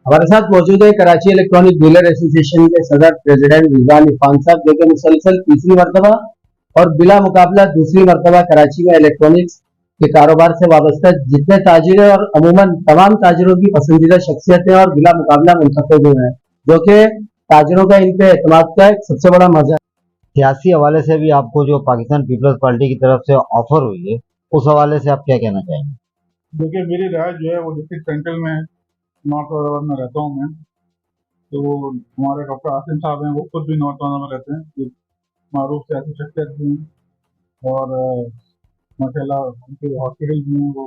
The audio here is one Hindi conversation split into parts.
हमारे साथ मौजूद है कराची इलेक्ट्रॉनिक डीलर एसोसिएशन के सदर प्रेसिडेंट रिजवान इरफान साहब, जो कि मुसलसल तीसरी मरतबा और बिला मुकाबला दूसरी मरतबा कराची में इलेक्ट्रॉनिक्स के कारोबार से वाबस्ता जितने ताजिर हैं और अमूमन तमाम ताजिरों की पसंदीदा शख्सियतें और बिला मुकाबला मुंतखब हुए हैं, जो कि ताजिरों का इन पे एतमाद का एक सबसे बड़ा मजा है। सियासी हवाले से भी आपको जो पाकिस्तान पीपल्स पार्टी की तरफ से ऑफर हुई है, उस हवाले से आप क्या कहना चाहेंगे? देखिए, मेरी राय जो है वो डिस्ट्रिक्ट सेंट्रल में नॉर्थ औरंगाबाद में रहता हूँ मैं। तो हमारे डॉक्टर आसिम साहब हैं, वो खुद भी नॉर्थ औरंगाबाद में रहते हैं, एक मारूफ सियासी शख्सियत भी हैं और माशाल्लाह उनके हॉस्पिटल भी हैं, वो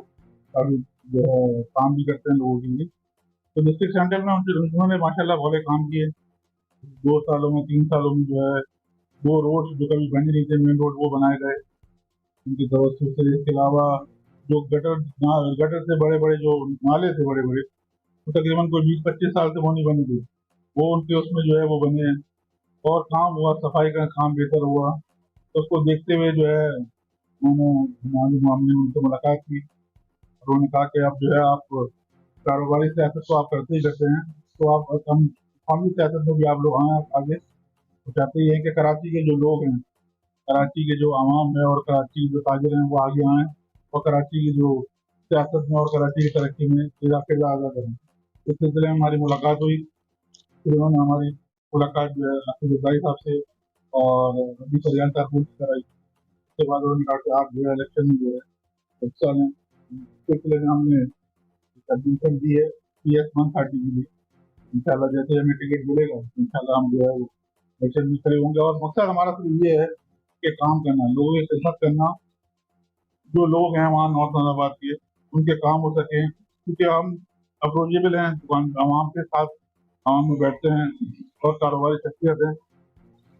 काफ़ी जो है काम भी करते हैं लोगों के लिए। तो डिस्ट्रिक्ट सेंट्रल में उन्होंने माशाल्लाह बहुत काम किए। 2 सालों में 3 सालों में जो है 2 रोड जो कभी बन नहीं थे, मेन रोड, वो बनाए गए उनकी तवज्जो से। इसके अलावा जो गटर से बड़े बड़े जो नाले थे बड़े बड़े, तो तकरीबन कोई 20-25 साल से वो नहीं बने थे, वो उनके उसमें जो है वो बने हैं और काम हुआ, सफाई का काम बेहतर हुआ। तो उसको देखते हुए जो है मैंने हमारी मामले में उनसे मुलाकात की और उन्होंने कहा कि अब जो है आप कारोबारी सियासत तो आप करते ही करते हैं, तो आप कौमी सियासत में भी आप लोग आए आगे। तो चाहते ये हैं कि कराची के जो लोग हैं, कराची के जो आवाम है और कराची के जो ताजिर हैं, वो आगे आएँ और कराची की जो सियासत में और कराची की तरक्की में किरदार अदा करें। इस सिलसिले में हमारी मुलाकात हुई, फिर उन्होंने हमारी मुलाकात जो है हाफिज इब्राहिम साहब से और अभी फरियान साहब से कराई। उसके बाद उन्होंने कहा कि आप जो है इलेक्शन में जो है हिस्सा लें। इस सिलसिले में हमने एडमिशन दी है PS 130 के लिए। इंशाल्लाह जैसे हमें टिकट मिलेगा इंशाल्लाह हम जो है वो इलेक्शन में खड़े होंगे और मकसद हमारा सिर्फ ये है कि काम करना, लोगों की खिदमत करना, जो लोग हैं वहाँ नॉर्थ औरंगाबाद के, उनके काम हो सके, क्योंकि हम अप्रोचेबल हैं दुकान आवाम के साथ, आवाम में बैठते हैं और कारोबारी शख्सियत हैं।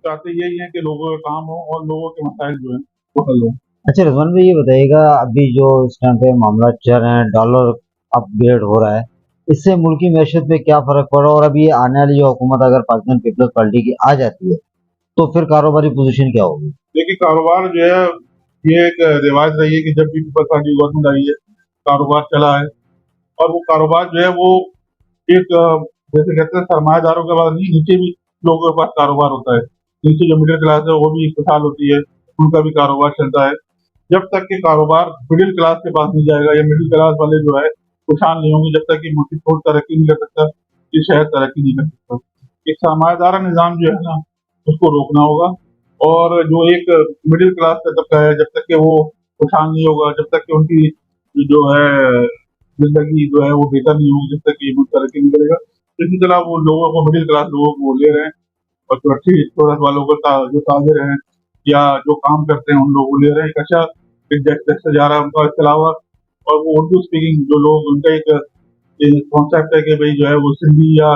चाहते यही है कि लोगों का काम हो और लोगों के मसाइल जो हैं वो हल हो। अच्छा रिजवान भाई, ये बताइएगा, अभी जो इस टाइम पे मामला चल रहे हैं, डॉलर अपग्रेड हो रहा है, इससे मुल्की मैशत पे क्या फर्क पड़ा? और अभी आने वाली जो हुकूमत अगर पाकिस्तान पीपल्स पार्टी की आ जाती है, तो फिर कारोबारी पोजीशन क्या होगी? देखिए, कारोबार जो है ये एक रिवाज रही है कि जब भी पीपल्स पार्टी गवर्नमेंट आई है कारोबार चला है और वो कारोबार जो है वो एक जैसे कहते हैं सरमायादारों के बाद नहीं, नीचे भी लोगों के पास कारोबार होता है। नीचे जो मिडिल क्लास है वो भी खुशहाल होती है, उनका भी कारोबार चलता है। जब तक कि कारोबार मिडिल क्लास के पास नहीं जाएगा या मिडिल क्लास वाले जो है खुशहाल नहीं होंगे, जब तक कि मुल्क छोड़ तरक्की नहीं कर सकता, ये शहर तरक्की नहीं कर सकता। एक सरमायादारा निज़ाम जो है ना, उसको रोकना होगा और जो एक मिडिल क्लास का तबका है, जब तक कि वो खुशहाल नहीं होगा, जब तक कि उनकी जो है जिंदगी जो है वो बेहतर नहीं होगी, जब तक कि मुल्क तरक्की नहीं करेगा। इसी तरह वो लोगों को, मिडिल क्लास लोगों को ले रहे हैं और जो अच्छी शोहरत वालों को जो ताजिर हैं या जो काम करते हैं उन लोगों को ले रहे हैं। एक अच्छा एक जैसे से जा रहा है उनका। इसके अलावा और वो उर्दू स्पीकिंग जो लोग, उनका एक कॉन्सेप्ट है कि भाई जो है वो सिंधी या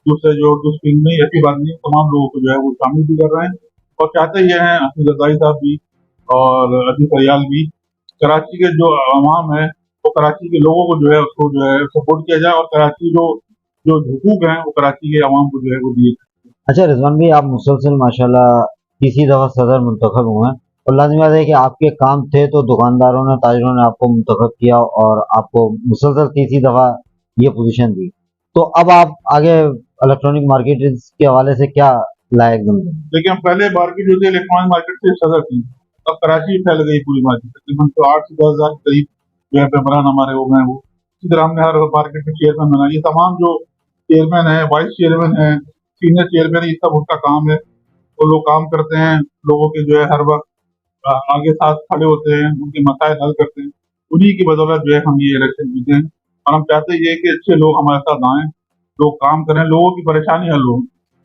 दूसरे जो उर्दू स्पीकिंग नहीं, ऐसी बात नहीं, तमाम लोगों को जो है वो शामिल भी कर रहे हैं और चाहते ये हैं हफीज रजाई साहब भी और अजीज फरियाल भी, कराची के जो आवाम है वो कराची के लोगों को जो है उसको जो है सपोर्ट किया जाए और कराची जो जो हुकूक हैं वो कराची के आवाम को जो है वो दिए जाए। अच्छा रिजवान भाई, आप मुसलसल माशाल्लाह तीसरी दफा सदर मुंतखब हुए हैं और लाजमी बात है कि आपके काम थे तो दुकानदारों ने, ताजिरों ने आपको मुंतखब किया और आपको मुसलसल तीसरी दफा ये पोजीशन दी। तो अब आप आगे इलेक्ट्रॉनिक मार्केट के हवाले से क्या लायक समझें? देखिए, हम पहले मार्केट जो थी इलेक्ट्रॉनिक मार्केट से सदर थी, अब कराची में फैल गई पूरी मार्केट, तकरीबन तो 8 से 10 हज़ार के करीब जो है मेम्बरान हमारे हो गए हैं वो। इसी तरह हमने हर मार्केट में चेयरमैन बनाया। ये तमाम जो चेयरमैन है, वाइस चेयरमैन है, सीनियर चेयरमैन, ये सब उसका काम है। वो लोग काम करते हैं, लोगों के जो है हर वक्त आगे साथ खड़े होते हैं, उनके मसाइल हल करते हैं। उन्हीं की बदौलत जो है हम ये इलेक्शन जीते हैं और हम चाहते ये कि अच्छे लोग हमारे साथ आएँ, लोग काम करें, लोगों की परेशानी हल हो,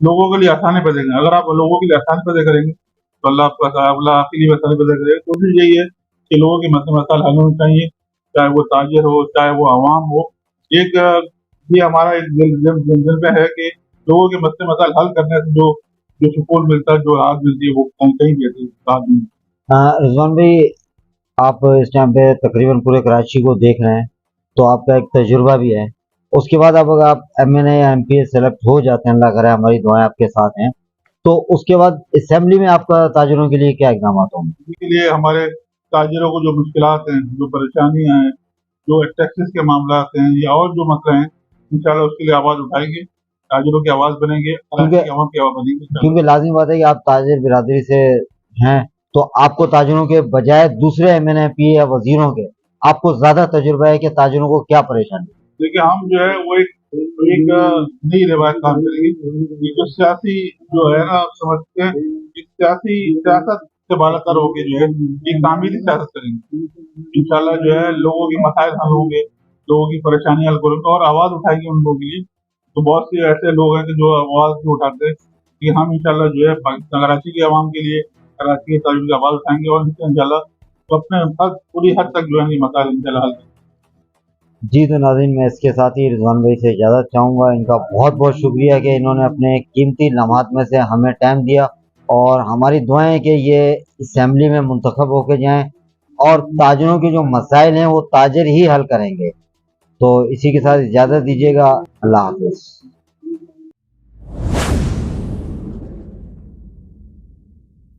लोगों के लिए आसानी पैदा करें। अगर आप लोगों के लिए आसानी पैदा करेंगे तो अल्लाह आपके लिए आसानी पैदा करेगा। कोशिश यही है कि लोगों के मसाइल हल होने चाहिए, चाहे वो ताजिर हो, चाहे वो आवाम हो। एक ये हमारा एक दिल में है कि लोगों के मसले मसाइल हल करने से जो जो सुकून मिलता है, जो राहत मिलती है, वो कहीं भी ऐसी राहत नहीं मिलती। रिजवान भाई, आप इस टाइम पे तकरीबन पूरे कराची को देख रहे हैं, तो आपका एक तजुर्बा भी है। उसके बाद अब अगर आप एमएनए या एमपीए सेलेक्ट हो जाते हैं, अल्लाह करे हमारी दुआएं आपके साथ हैं, तो उसके बाद असेंबली में आपका ताजिरों के लिए क्या इकदाम होंगे? इसके लिए हमारे ताजिरों को जो मुश्किलात हैं, जो परेशानियां हैं, जो टैक्सेस के मामलात हैं या और जो मसले हैं, इंशाल्लाह उसके लिए आवाज़ उठाएंगे, ताजिरों की आवाज़ बनेंगे, कराची क्योंकि की आवाम की आवाज़ बनेंगे इंशाल्लाह। क्योंकि लाजिम बात है कि आप ताजिर बिरादरी से हैं, तो आपको ताजिरों के बजाय दूसरे एमएनए एमपीए या वजीरों के आपको ज्यादा तजुर्बा है कि ताजिरों को क्या परेशानी। देखिए, हम जो है वो एक एक नई रिवायत काम करेंगे। ये जो सियासी जो है ना, आप समझते हैं कि सियासत से बालातर होके जो है एक तामीरी सियासत करेंगे। इंशाल्लाह जो है लोगों के मसाइल हल होंगे, लोगों की परेशानियां हल करेंगे और आवाज उठाएंगे उन लोगों के लिए। तो बहुत से ऐसे लोग हैं कि जो आवाज नहीं उठाते, कि हम इंशाल्लाह जो है पाकिस्तान कराची की आवाम के लिए, कराची के ताजिरों की आवाज उठाएंगे और इंशाल्लाह तो अपने पूरी हद तक जो है ये मसाइल इंशाल्लाह हल करेंगे। जी तो नाज़रीन, मैं इसके साथ ही रिजवान भाई से इजाज़त चाहूँगा। इनका बहुत बहुत शुक्रिया कि इन्होंने अपने कीमती लम्हात में से हमें टाइम दिया, और हमारी दुआएं हैं कि ये असेंबली में मुंतखब होके जाएं और ताजिरों के जो मसाइल हैं वो ताजिर ही हल करेंगे। तो इसी के साथ इजाज़त दीजिएगा। अल्लाह हाफिज़।